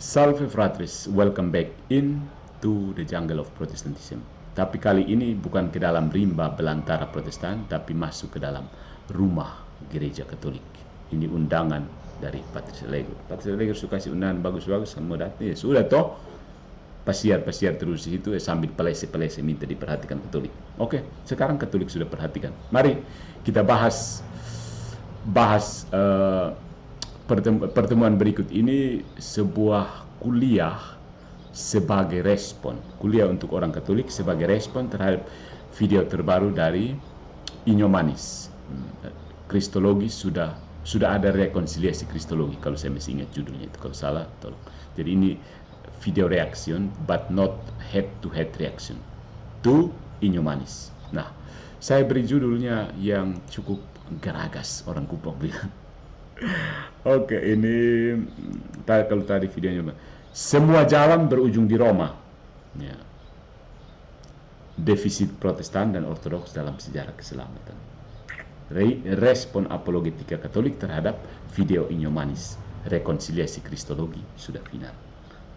Salve fratres, welcome back into the jungle of Protestantism. Tapi kali ini bukan ke dalam rimba belantara Protestan, tapi masuk ke dalam rumah gereja Katolik. Ini undangan dari Patricia Legor. Patricia Legor suka kasih undangan bagus-bagus, kamu datang ya sudah toh. Pasiar-pasiar terus di situ sambil pelese-pelese minta diperhatikan Katolik. Oke, sekarang Katolik sudah perhatikan. Mari kita bahas pertemuan berikut ini sebuah kuliah sebagai respon, kuliah untuk orang Katolik sebagai respon terhadap video terbaru dari Inyo Manis. Kristologi sudah ada rekonsiliasi kristologi, kalau saya masih ingat judulnya itu, kalau salah tolong. Jadi ini video reaction but not head to head reaction to Inyo Manis. Nah, saya beri judulnya yang cukup geragas, orang Kupang bilang. Oke, ini kalau tadi videonya semua jalan berujung di Roma. Ya. Defisit Protestan dan Ortodoks dalam sejarah keselamatan. Respon apologetika Katolik terhadap video Inyo Manis. Rekonsiliasi kristologi sudah final.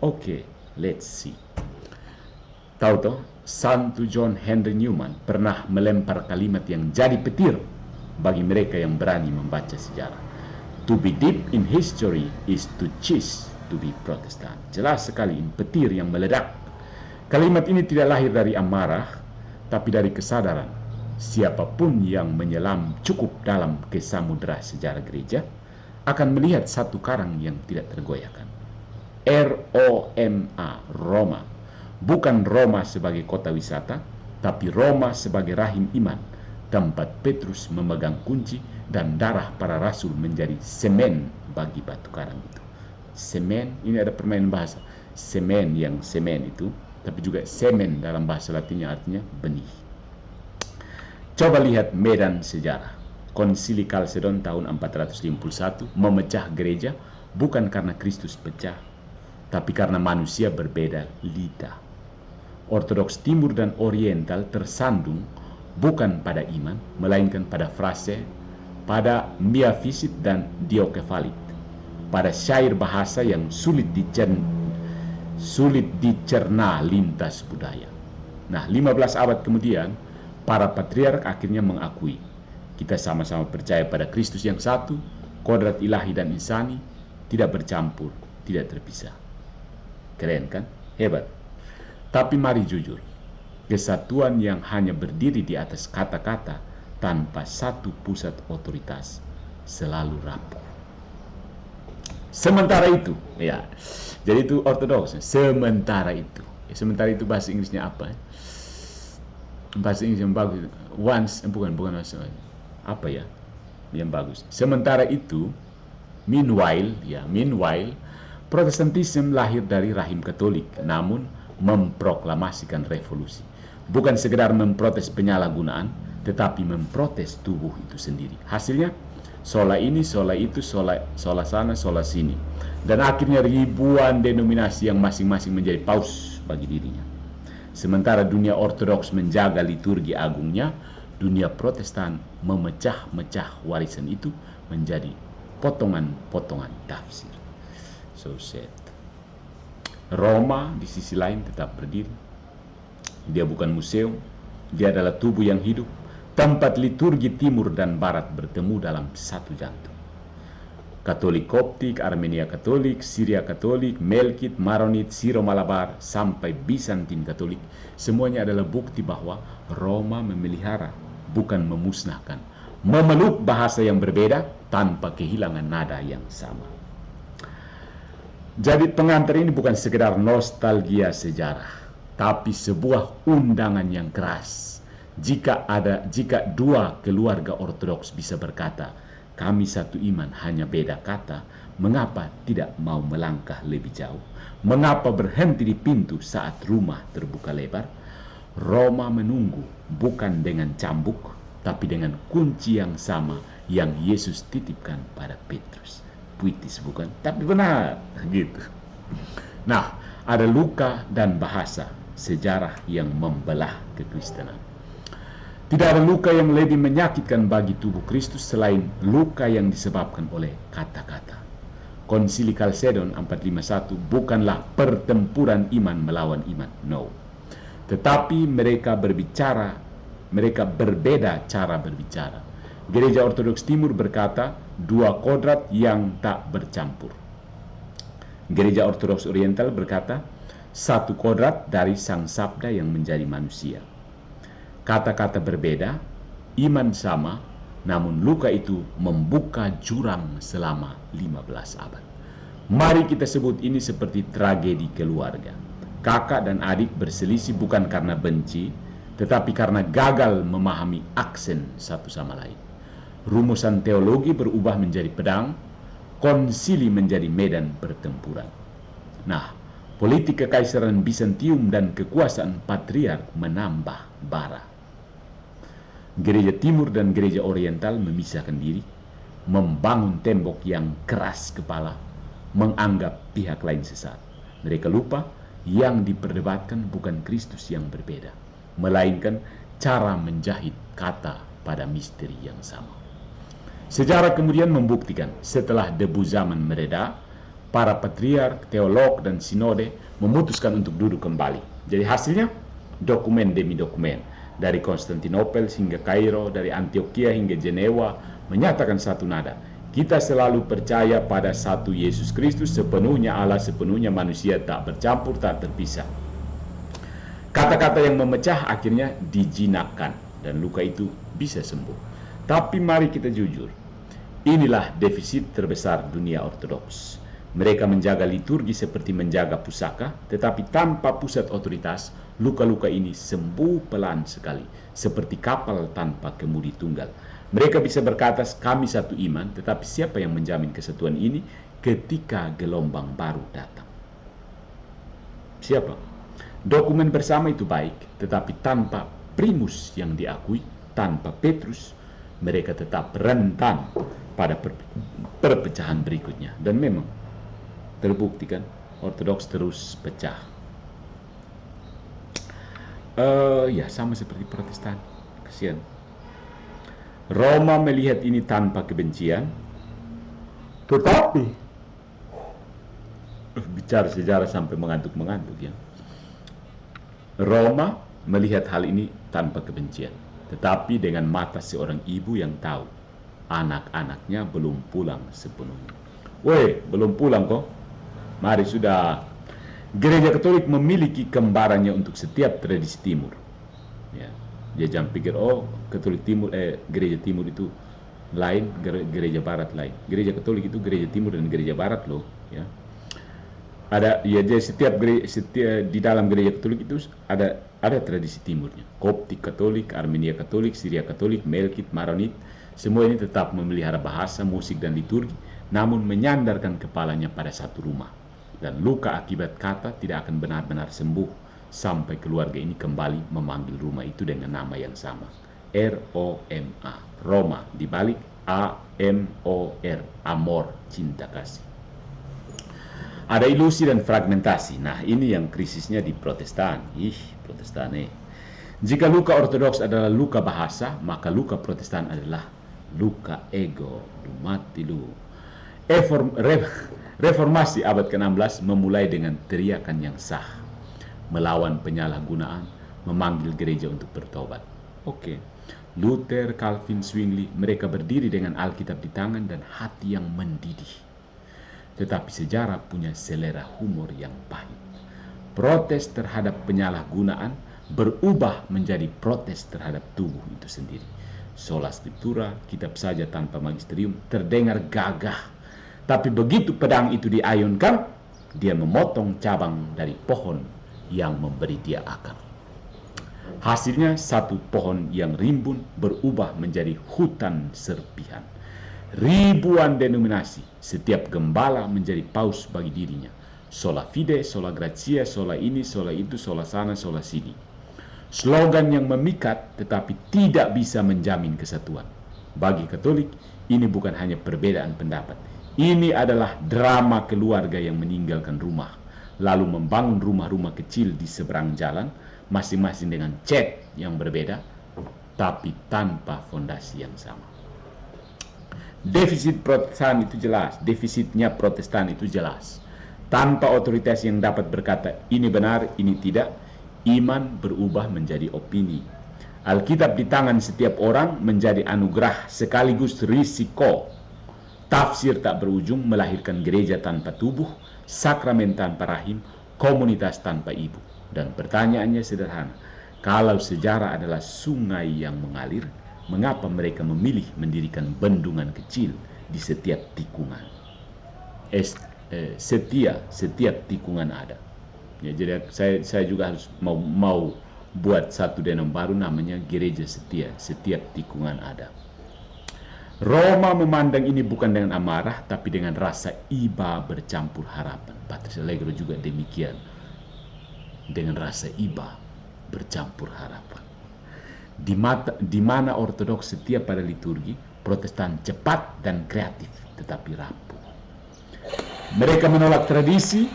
Oke, let's see. Tahu toh, Santo John Henry Newman pernah melempar kalimat yang jadi petir bagi mereka yang berani membaca sejarah. To be deep in history is to choose to be Protestant. Jelas sekali, petir yang meledak. Kalimat ini tidak lahir dari amarah, tapi dari kesadaran. Siapapun yang menyelam cukup dalam ke samudera sejarah gereja akan melihat satu karang yang tidak tergoyahkan. Roma, Roma. Bukan Roma sebagai kota wisata, tapi Roma sebagai rahim iman, tempat Petrus memegang kunci dan darah para rasul menjadi semen bagi batu karang itu. Semen, ini ada permainan bahasa. Semen yang semen itu, tapi juga semen dalam bahasa Latinnya artinya benih. Coba lihat medan sejarah. Konsili Kalsedon tahun 451 memecah gereja bukan karena Kristus pecah, tapi karena manusia berbeda lidah. Ortodoks Timur dan Oriental tersandung bukan pada iman, melainkan pada frase, pada miafisit dan diokefalit, pada syair bahasa yang sulit dicerna lintas budaya. Nah, 15 abad kemudian, para patriark akhirnya mengakui, kita sama-sama percaya pada Kristus yang satu, kodrat ilahi dan insani, tidak bercampur, tidak terpisah. Keren kan? Hebat. Tapi mari jujur, kesatuan yang hanya berdiri di atas kata-kata tanpa satu pusat otoritas selalu rapuh. Sementara itu, ya, jadi itu ortodoks. Sementara itu bahasa Inggrisnya apa? Bahasa Inggris yang bagus. Bukan apa ya? Yang bagus. Sementara itu, meanwhile, Protestantisme lahir dari rahim Katolik, namun memproklamasikan revolusi. Bukan sekedar memprotes penyalahgunaan, tetapi memprotes tubuh itu sendiri. Hasilnya, sola ini, sola itu, sola sana, sola sini. Dan akhirnya ribuan denominasi yang masing-masing menjadi paus bagi dirinya. Sementara dunia ortodoks menjaga liturgi agungnya, dunia Protestan memecah-mecah warisan itu menjadi potongan-potongan tafsir. So sad. Roma di sisi lain tetap berdiri. Dia bukan museum, dia adalah tubuh yang hidup, tempat liturgi timur dan barat bertemu dalam satu jantung. Katolik Koptik, Armenia Katolik, Syria Katolik, Melkit, Maronit, Syro-Malabar, sampai Bizantin Katolik, semuanya adalah bukti bahwa Roma memelihara, bukan memusnahkan, memeluk bahasa yang berbeda tanpa kehilangan nada yang sama. Jadi pengantar ini bukan sekedar nostalgia sejarah, tapi sebuah undangan yang keras. Jika dua keluarga ortodoks bisa berkata, kami satu iman hanya beda kata, mengapa tidak mau melangkah lebih jauh? Mengapa berhenti di pintu saat rumah terbuka lebar? Roma menunggu bukan dengan cambuk, tapi dengan kunci yang sama yang Yesus titipkan pada Petrus. Puitis bukan? Tapi benar, gitu. Nah, ada luka dan bahasa sejarah yang membelah kekristenan. Tidak ada luka yang lebih menyakitkan bagi tubuh Kristus selain luka yang disebabkan oleh kata-kata. Konsili Chalcedon 451 bukanlah pertempuran iman melawan iman, no. Tetapi mereka berbeda cara berbicara. Gereja Ortodoks Timur berkata dua kodrat yang tak bercampur. Gereja Ortodoks Oriental berkata satu kodrat dari Sang Sabda yang menjadi manusia. Kata-kata berbeda, iman sama, namun luka itu membuka jurang selama 15 abad. Mari kita sebut ini seperti tragedi keluarga. Kakak dan adik berselisih bukan karena benci, tetapi karena gagal memahami aksen satu sama lain. Rumusan teologi berubah menjadi pedang, konsili menjadi medan pertempuran. Nah, politik kekaisaran Bizantium dan kekuasaan patriark menambah bara. Gereja Timur dan Gereja Oriental memisahkan diri, membangun tembok yang keras kepala, menganggap pihak lain sesat. Mereka lupa yang diperdebatkan bukan Kristus yang berbeda, melainkan cara menjahit kata pada misteri yang sama. Sejarah kemudian membuktikan setelah debu zaman mereda, para patriark, teolog, dan sinode memutuskan untuk duduk kembali. Jadi hasilnya dokumen demi dokumen, dari Konstantinopel hingga Kairo, dari Antioquia hingga Jenewa, menyatakan satu nada. Kita selalu percaya pada satu Yesus Kristus, sepenuhnya Allah, sepenuhnya manusia, tak bercampur, tak terpisah. Kata-kata yang memecah akhirnya dijinakkan dan luka itu bisa sembuh. Tapi mari kita jujur, inilah defisit terbesar dunia ortodoks. Mereka menjaga liturgi seperti menjaga pusaka, tetapi tanpa pusat otoritas, luka-luka ini sembuh pelan sekali, seperti kapal tanpa kemudi tunggal. Mereka bisa berkata, kami satu iman, tetapi siapa yang menjamin kesatuan ini ketika gelombang baru datang? Siapa? Dokumen bersama itu baik, tetapi tanpa primus yang diakui, tanpa Petrus, mereka tetap rentan pada perpecahan berikutnya. Dan memang terbukti kan, Ortodoks terus pecah. Ya sama seperti Protestan. Kasihan. Roma melihat ini tanpa kebencian, tetapi bicara sejarah sampai mengantuk-mengantuk ya. Roma melihat hal ini tanpa kebencian, tetapi dengan mata seorang ibu yang tahu anak-anaknya belum pulang sepenuhnya. Weh, belum pulang kok. Mari sudah. Gereja Katolik memiliki kembarannya untuk setiap tradisi Timur. Ya, dia jangan pikir Katolik Timur, Gereja Timur itu lain, Gereja Barat lain. Gereja Katolik itu Gereja Timur dan Gereja Barat loh. Ya, ada ya jadi setiap di dalam Gereja Katolik itu ada tradisi Timurnya. Koptik Katolik, Armenia Katolik, Syria Katolik, Melkit, Maronit, semua ini tetap memelihara bahasa, musik, dan liturgi, namun menyandarkan kepalanya pada satu rumah. Dan luka akibat kata tidak akan benar-benar sembuh sampai keluarga ini kembali memanggil rumah itu dengan nama yang sama. R-O-M-A, Roma, dibalik A-M-O-R, amor, cinta kasih. Ada ilusi dan fragmentasi. Nah, ini yang krisisnya di Protestan. Protestan. Jika luka Ortodoks adalah luka bahasa, maka luka Protestan adalah luka ego. Mati lu. Reformasi abad ke-16 memulai dengan teriakan yang sah, melawan penyalahgunaan, memanggil gereja untuk bertobat. Oke. Luther, Calvin, Zwingli, mereka berdiri dengan Alkitab di tangan dan hati yang mendidih. Tetapi sejarah punya selera humor yang pahit. Protes terhadap penyalahgunaan berubah menjadi protes terhadap tubuh itu sendiri. Sola Scriptura, kitab saja tanpa magisterium, terdengar gagah. Tapi begitu pedang itu diayunkan, dia memotong cabang dari pohon yang memberi dia akar. Hasilnya satu pohon yang rimbun berubah menjadi hutan serpihan. Ribuan denominasi, setiap gembala menjadi paus bagi dirinya. Sola fide, sola gratia, sola ini, sola itu, sola sana, sola sini. Slogan yang memikat tetapi tidak bisa menjamin kesatuan. Bagi Katolik, ini bukan hanya perbedaan pendapat. Ini adalah drama keluarga yang meninggalkan rumah, lalu membangun rumah-rumah kecil di seberang jalan, masing-masing dengan cat yang berbeda, tapi tanpa fondasi yang sama. Defisit Protestan itu jelas, defisitnya Protestan itu jelas. Tanpa otoritas yang dapat berkata ini benar, ini tidak, iman berubah menjadi opini. Alkitab di tangan setiap orang menjadi anugerah sekaligus risiko. Tafsir tak berujung melahirkan gereja tanpa tubuh, sakramen tanpa rahim, komunitas tanpa ibu. Dan pertanyaannya sederhana, kalau sejarah adalah sungai yang mengalir, mengapa mereka memilih mendirikan bendungan kecil di setiap tikungan? Setiap tikungan ada. Ya, jadi saya juga harus mau buat satu denom baru namanya gereja setia. Setiap tikungan ada. Roma memandang ini bukan dengan amarah, tapi dengan rasa iba bercampur harapan. Patrice Allegro juga demikian. Dengan rasa iba bercampur harapan. Di mana Ortodoks setia pada liturgi, Protestan cepat dan kreatif, tetapi rapuh. Mereka menolak tradisi,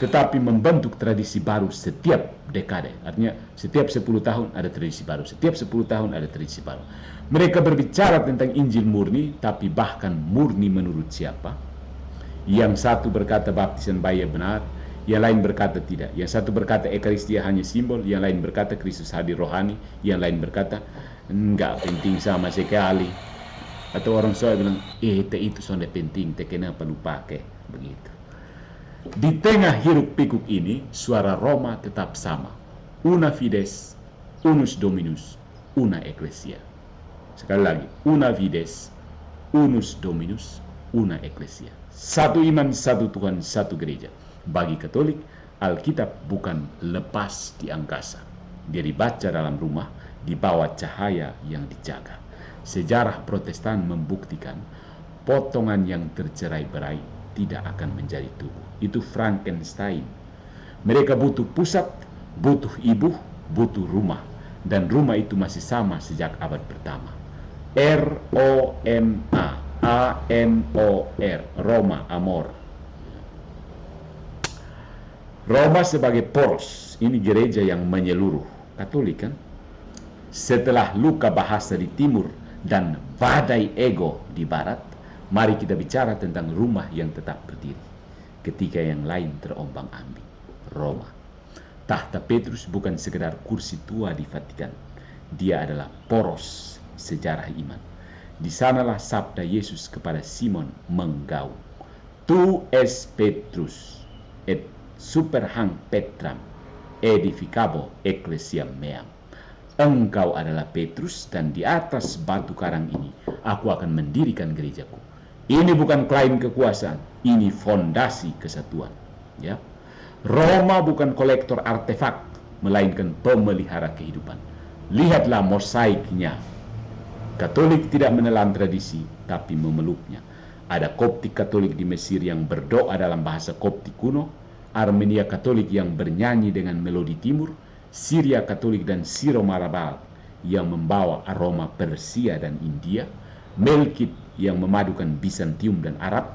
tetapi membentuk tradisi baru setiap dekade. Artinya setiap 10 tahun ada tradisi baru, setiap 10 tahun ada tradisi baru. Mereka berbicara tentang Injil murni, tapi bahkan murni menurut siapa? Yang satu berkata baptisan bayi benar, yang lain berkata tidak. Yang satu berkata Ekaristia hanya simbol, yang lain berkata Kristus hadir rohani, yang lain berkata enggak penting sama sekali. Atau orang Jawa bilang, itu sonde penting, kenapa lupa ke begitu. Di tengah hiruk pikuk ini, suara Roma tetap sama. Una fides, unus dominus, una ecclesia. Sekali lagi, una fides, unus dominus, una ecclesia. Satu iman, satu Tuhan, satu gereja. Bagi Katolik, Alkitab bukan lepas di angkasa. Dia dibaca dalam rumah, di bawah cahaya yang dijaga. Sejarah Protestan membuktikan potongan yang tercerai-berai tidak akan menjadi tubuh. Itu Frankenstein. Mereka butuh pusat, butuh ibu, butuh rumah. Dan rumah itu masih sama sejak abad pertama. R-O-M-A, A-M-O-R, Roma, Amor. Roma sebagai poros, ini gereja yang menyeluruh. Katolik kan? Setelah luka bahasa di timur dan badai ego di barat, mari kita bicara tentang rumah yang tetap berdiri ketika yang lain terombang-ambing. Roma. Tahta Petrus bukan sekedar kursi tua di Vatikan. Dia adalah poros sejarah iman. Di sanalah sabda Yesus kepada Simon menggaung. Tu es Petrus et super hang Petram edificabo ecclesiam meam. Engkau adalah Petrus dan di atas batu karang ini aku akan mendirikan gerejaku. Ini bukan klaim kekuasaan, ini fondasi kesatuan. Ya, Roma bukan kolektor artefak, melainkan pemelihara kehidupan. Lihatlah mosaiknya. Katolik tidak menelan tradisi, tapi memeluknya. Ada Koptik Katolik di Mesir yang berdoa dalam bahasa Koptik kuno, Armenia Katolik yang bernyanyi dengan melodi timur, Syria Katolik dan Syro-Marabal yang membawa aroma Persia dan India, Melkit yang memadukan Bizantium dan Arab,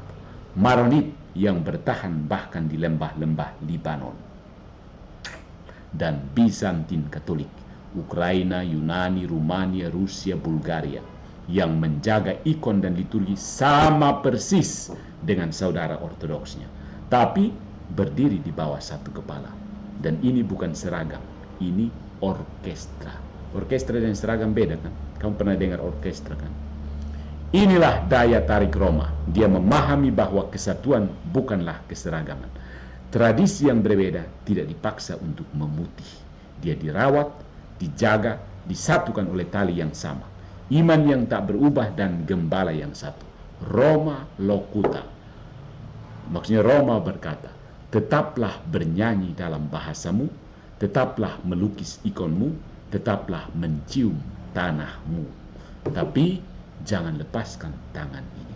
Maronit yang bertahan bahkan di lembah-lembah Libanon, dan Bizantin Katolik, Ukraina, Yunani, Rumania, Rusia, Bulgaria yang menjaga ikon dan liturgi sama persis dengan saudara Ortodoksnya, tapi berdiri di bawah satu kepala. Dan ini bukan seragam, ini orkestra. Orkestra dan seragam beda kan? Kamu pernah dengar orkestra kan? Inilah daya tarik Roma. Dia memahami bahwa kesatuan bukanlah keseragaman. Tradisi yang berbeda tidak dipaksa untuk memutih. Dia dirawat, dijaga, disatukan oleh tali yang sama. Iman yang tak berubah dan gembala yang satu. Roma locuta. Maksudnya Roma berkata, tetaplah bernyanyi dalam bahasamu, tetaplah melukis ikonmu, tetaplah mencium tanahmu. Tapi jangan lepaskan tangan ini.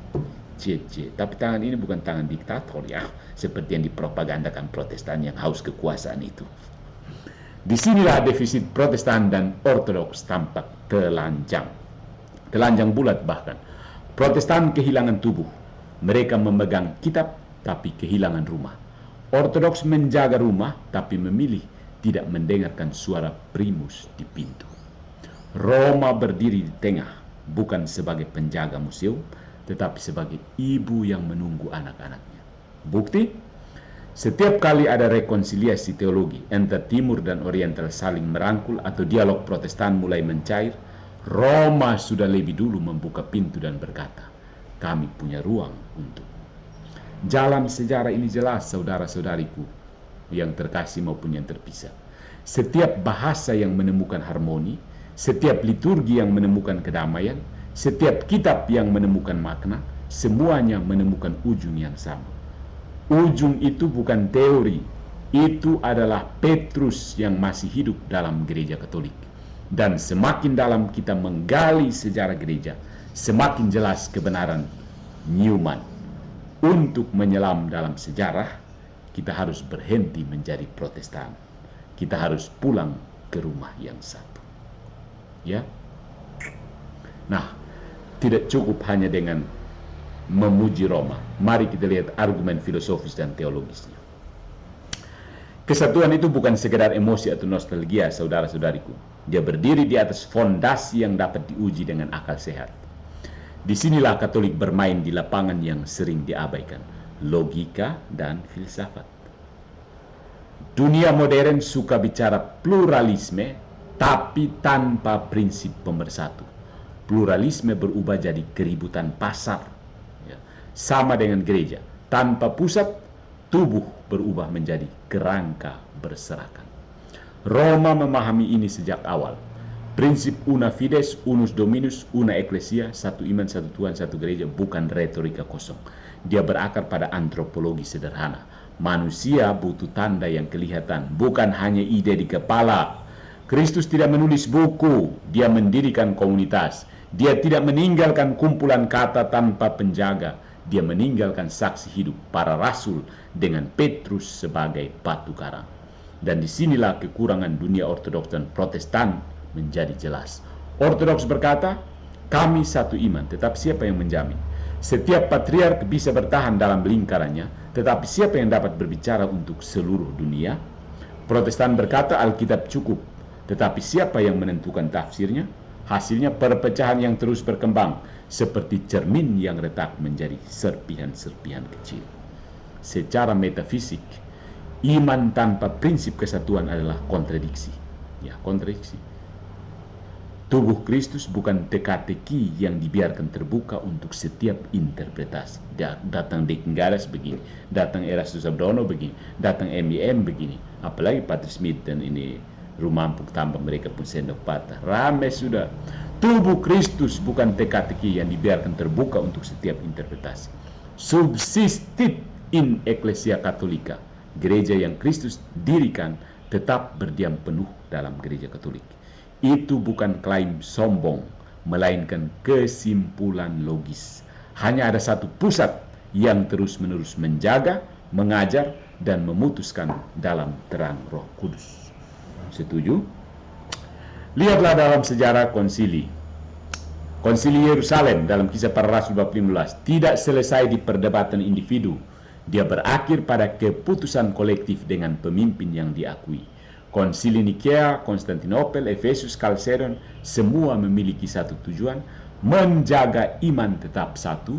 Tapi tangan ini bukan tangan diktator ya, seperti yang dipropagandakan Protestan yang haus kekuasaan itu. Disinilah defisit Protestan dan Ortodoks tampak telanjang bulat bahkan. Protestan kehilangan tubuh, mereka memegang kitab tapi kehilangan rumah. Ortodoks menjaga rumah tapi memilih tidak mendengarkan suara primus di pintu. Roma berdiri di tengah, bukan sebagai penjaga museum, tetapi sebagai ibu yang menunggu anak-anaknya. Bukti, setiap kali ada rekonsiliasi teologi antara Timur dan Oriental saling merangkul atau dialog Protestan mulai mencair, Roma sudah lebih dulu membuka pintu dan berkata, kami punya ruang untuk. Jalan sejarah ini jelas, saudara-saudariku yang terkasih maupun yang terpisah. Setiap bahasa yang menemukan harmoni, setiap liturgi yang menemukan kedamaian, setiap kitab yang menemukan makna, semuanya menemukan ujung yang sama. Ujung itu bukan teori, itu adalah Petrus yang masih hidup dalam gereja Katolik. Dan semakin dalam kita menggali sejarah gereja, semakin jelas kebenaran Newman. Untuk menyelam dalam sejarah, kita harus berhenti menjadi Protestan. Kita harus pulang ke rumah yang satu. Ya. Nah, tidak cukup hanya dengan memuji Roma. Mari kita lihat argumen filosofis dan teologisnya. Kesatuan itu bukan sekedar emosi atau nostalgia, saudara-saudariku. Dia berdiri di atas fondasi yang dapat diuji dengan akal sehat. Disinilah Katolik bermain di lapangan yang sering diabaikan, logika dan filsafat. Dunia modern suka bicara pluralisme, tapi tanpa prinsip pemersatu. Pluralisme berubah jadi keributan pasar. Sama dengan gereja, tanpa pusat, tubuh berubah menjadi kerangka berserakan. Roma memahami ini sejak awal. Prinsip una fides, unus dominus, una ecclesia, satu iman, satu Tuhan, satu gereja, bukan retorika kosong. Dia berakar pada antropologi sederhana. Manusia butuh tanda yang kelihatan, bukan hanya ide di kepala. Kristus tidak menulis buku, dia mendirikan komunitas. Dia tidak meninggalkan kumpulan kata tanpa penjaga. Dia meninggalkan saksi hidup para rasul dengan Petrus sebagai batu karang. Dan disinilah kekurangan dunia Ortodoks dan Protestan menjadi jelas. Ortodoks berkata, kami satu iman, tetapi siapa yang menjamin? Setiap patriark bisa bertahan dalam lingkarannya, tetapi siapa yang dapat berbicara untuk seluruh dunia? Protestan berkata Alkitab cukup, tetapi siapa yang menentukan tafsirnya? Hasilnya perpecahan yang terus berkembang, seperti cermin yang retak menjadi serpihan-serpihan kecil. Secara metafisik, iman tanpa prinsip kesatuan adalah kontradiksi. Ya, kontradiksi. Tubuh Kristus bukan teka-teki yang dibiarkan terbuka untuk setiap interpretasi. Datang Deacon Garas begini, datang Erastus Abdono begini, datang MIM begini. Apalagi Patrick Smith dan ini Rumampuk tambah mereka pun sendok patah. Rame sudah. Tubuh Kristus bukan teka-teki yang dibiarkan terbuka untuk setiap interpretasi. Subsistit in Ecclesia Catholica. Gereja yang Kristus dirikan tetap berdiam penuh dalam gereja Katolik. Itu bukan klaim sombong, melainkan kesimpulan logis. Hanya ada satu pusat yang terus-menerus menjaga, mengajar, dan memutuskan dalam terang Roh Kudus. Setuju? Lihatlah dalam sejarah konsili. Konsili Yerusalem dalam Kisah Para Rasul bab 15 tidak selesai di perdebatan individu. Dia berakhir pada keputusan kolektif dengan pemimpin yang diakui. Konsili Nikea, Konstantinopel, Efesus, Kalsedon, semua memiliki satu tujuan, menjaga iman tetap satu,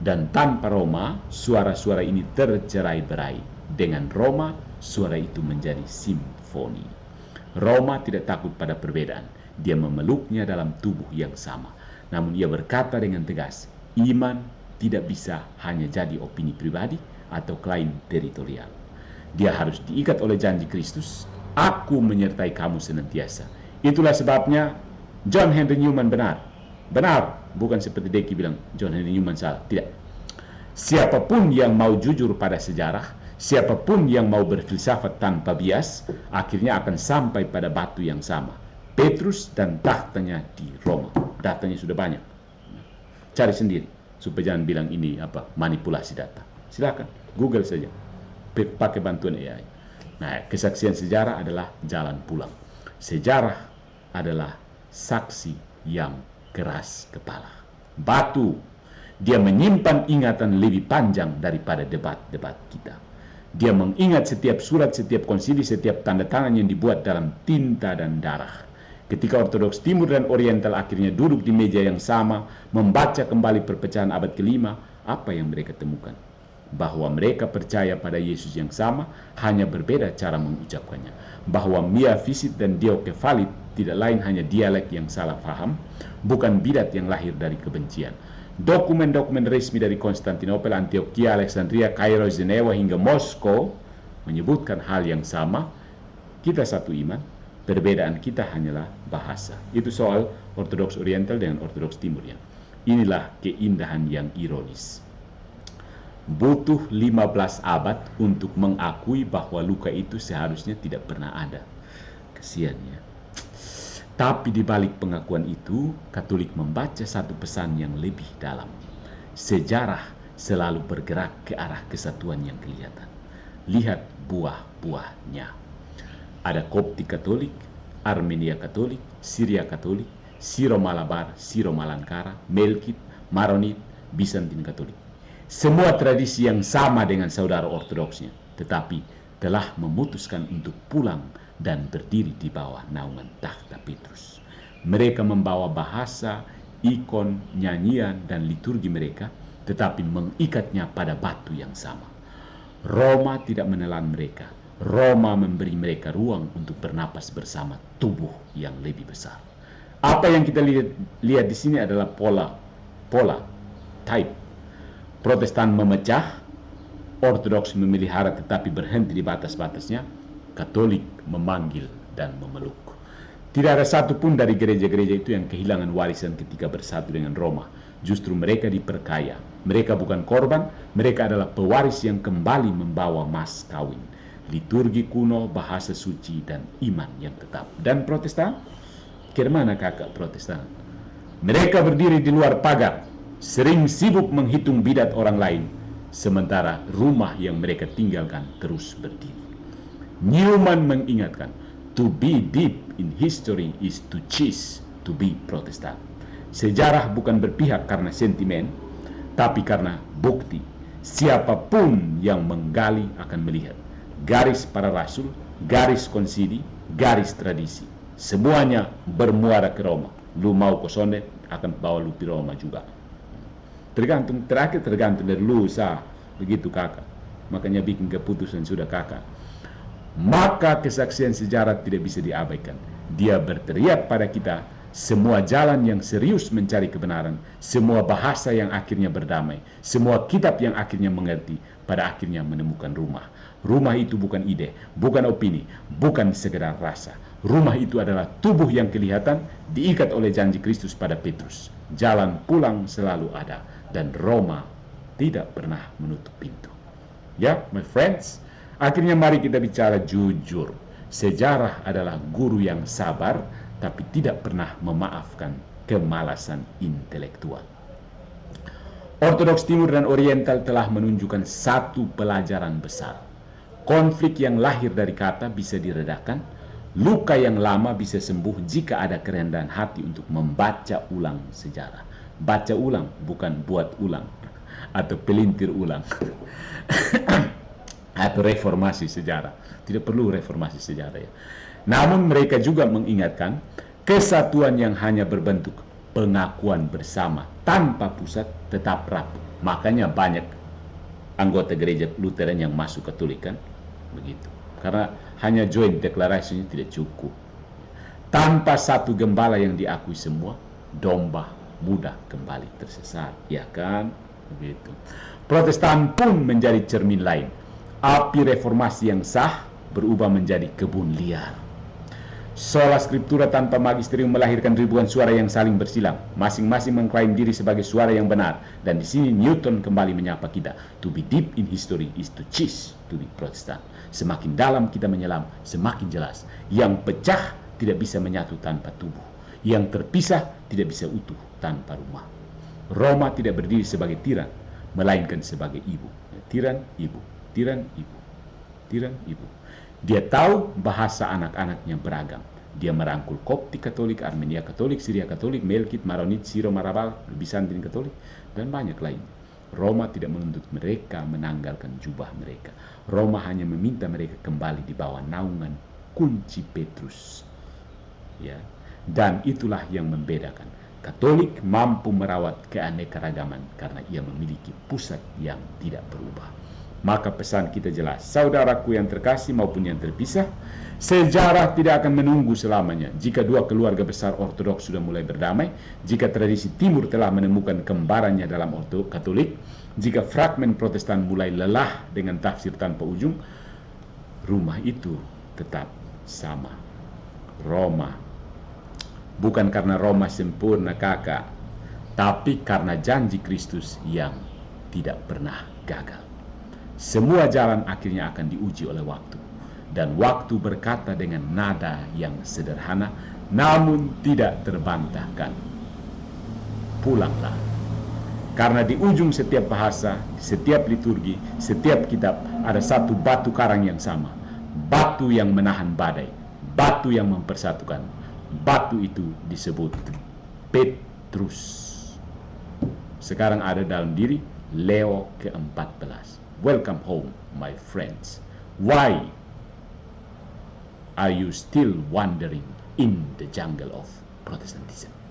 dan tanpa Roma, suara-suara ini tercerai-berai. Dengan Roma, suara itu menjadi simfoni. Roma tidak takut pada perbedaan, dia memeluknya dalam tubuh yang sama. Namun ia berkata dengan tegas, iman tidak bisa hanya jadi opini pribadi atau klaim teritorial. Dia harus diikat oleh janji Kristus, aku menyertai kamu senantiasa. Itulah sebabnya John Henry Newman benar. Benar, bukan seperti Deki bilang John Henry Newman salah. Tidak. Siapapun yang mau jujur pada sejarah, siapapun yang mau berfilsafat tanpa bias, akhirnya akan sampai pada batu yang sama. Petrus dan tahtanya di Roma. Datanya sudah banyak. Cari sendiri supaya jangan bilang ini manipulasi data. Silakan Google saja. Pakai bantuan AI. Nah, kesaksian sejarah adalah jalan pulang. Sejarah adalah saksi yang keras kepala. Batu, dia menyimpan ingatan lebih panjang daripada debat-debat kita. Dia mengingat setiap surat, setiap konsili, setiap tanda tangan yang dibuat dalam tinta dan darah. Ketika Ortodoks Timur dan Oriental akhirnya duduk di meja yang sama, membaca kembali perpecahan abad kelima, apa yang mereka temukan? Bahwa mereka percaya pada Yesus yang sama, hanya berbeda cara mengucapkannya. Bahwa Mia Visit dan Diokefalit tidak lain hanya dialek yang salah paham, bukan bidat yang lahir dari kebencian. Dokumen-dokumen resmi dari Konstantinopel, Antioquia, Alexandria, Kairo, Jenewa hingga Moskow menyebutkan hal yang sama. Kita satu iman, perbedaan kita hanyalah bahasa. Itu soal Ortodoks Oriental dengan Ortodoks Timur ya. Inilah keindahan yang ironis. Butuh 15 abad untuk mengakui bahwa luka itu seharusnya tidak pernah ada. Kesian ya. Tapi di balik pengakuan itu, Katolik membaca satu pesan yang lebih dalam. Sejarah selalu bergerak ke arah kesatuan yang kelihatan. Lihat buah-buahnya. Ada Koptik Katolik, Armenia Katolik, Syria Katolik, Syro-Malabar, Syro-Malankara, Melkit, Maronit, Bizantin Katolik. Semua tradisi yang sama dengan saudara ortodoksnya, tetapi telah memutuskan untuk pulang dan berdiri di bawah naungan takhta Petrus. Mereka membawa bahasa, ikon, nyanyian, dan liturgi mereka, tetapi mengikatnya pada batu yang sama. Roma tidak menelan mereka. Roma memberi mereka ruang untuk bernapas bersama tubuh yang lebih besar. Apa yang kita lihat di sini adalah pola, type. Protestan memecah, Ortodoks memelihara tetapi berhenti di batas-batasnya, Katolik memanggil dan memeluk. Tidak ada satupun dari gereja-gereja itu yang kehilangan warisan ketika bersatu dengan Roma. Justru mereka diperkaya. Mereka bukan korban, mereka adalah pewaris yang kembali membawa mas kawin. Liturgi kuno, bahasa suci, dan iman yang tetap. Dan Protestan? Kemana kakak Protestan? Mereka berdiri di luar pagar, sering sibuk menghitung bidat orang lain, sementara rumah yang mereka tinggalkan terus berdiri. Newman mengingatkan, to be deep in history is to choose to be Protestant. Sejarah bukan berpihak karena sentimen, tapi karena bukti. Siapapun yang menggali akan melihat garis para rasul, garis konsili, garis tradisi. Semuanya bermuara ke Roma. Lu mau ke Sonet, akan bawa lu ke Roma juga. Tergantung dari lu sah, begitu kakak. Makanya bikin keputusan sudah kakak. Maka kesaksian sejarah tidak bisa diabaikan. Dia berteriak pada kita, semua jalan yang serius mencari kebenaran, semua bahasa yang akhirnya berdamai, semua kitab yang akhirnya mengerti, pada akhirnya menemukan rumah. Rumah itu bukan ide, bukan opini, bukan sekedar rasa. Rumah itu adalah tubuh yang kelihatan, diikat oleh janji Kristus pada Petrus. Jalan pulang selalu ada, dan Roma tidak pernah menutup pintu. Ya, my friends, akhirnya mari kita bicara jujur. Sejarah adalah guru yang sabar, tapi tidak pernah memaafkan kemalasan intelektual. Ortodoks Timur dan Oriental telah menunjukkan satu pelajaran besar. Konflik yang lahir dari kata bisa diredakan, luka yang lama bisa sembuh jika ada kerendahan hati untuk membaca ulang sejarah. Baca ulang, bukan buat ulang atau pelintir ulang atau reformasi sejarah. Tidak perlu reformasi sejarah ya. Namun mereka juga mengingatkan kesatuan yang hanya berbentuk pengakuan bersama tanpa pusat tetap rapuh. Makanya banyak anggota gereja Lutheran yang masuk Katolik kan begitu. Karena hanya joint deklarasinya tidak cukup. Tanpa satu gembala yang diakui semua, domba mudah kembali tersesat, ya kan? Begitu. Protestan pun menjadi cermin lain. Api reformasi yang sah berubah menjadi kebun liar. Sola Scriptura tanpa magisterium melahirkan ribuan suara yang saling bersilang. Masing-masing mengklaim diri sebagai suara yang benar. Dan di sini Newton kembali menyapa kita. To be deep in history is to choose to be Protestant. Semakin dalam kita menyelam, semakin jelas. Yang pecah tidak bisa menyatu tanpa tubuh. Yang terpisah tidak bisa utuh tanpa rumah. Roma tidak berdiri sebagai tiran, melainkan sebagai ibu. Tiran, ibu. Tiran, ibu. Tiran, ibu. Dia tahu bahasa anak-anaknya beragam. Dia merangkul Koptik Katolik, Armenia Katolik, Syria Katolik, Melkit, Maronit, Syro-Marabal, Bizantin Katolik, dan banyak lain. Roma tidak menuntut mereka menanggalkan jubah mereka. Roma hanya meminta mereka kembali di bawah naungan kunci Petrus. Ya, Dan itulah yang membedakan. Katolik mampu merawat keanekaragaman karena ia memiliki pusat yang tidak berubah. Maka pesan kita jelas, saudaraku yang terkasih maupun yang terpisah, sejarah tidak akan menunggu selamanya. Jika dua keluarga besar Ortodoks sudah mulai berdamai, jika tradisi Timur telah menemukan kembarannya dalam Katolik, jika fragmen Protestan mulai lelah dengan tafsir tanpa ujung, rumah itu tetap sama. Roma. Bukan karena Roma sempurna kakak, tapi karena janji Kristus yang tidak pernah gagal. Semua jalan akhirnya akan diuji oleh waktu. Dan waktu berkata dengan nada yang sederhana, namun tidak terbantahkan. Pulanglah. Karena di ujung setiap bahasa, setiap liturgi, setiap kitab, ada satu batu karang yang sama. Batu yang menahan badai. Batu yang mempersatukan. Batu itu disebut Petrus. Sekarang ada dalam diri Leo ke-14. Welcome home, my friends. Why are you still wandering in the jungle of Protestantism?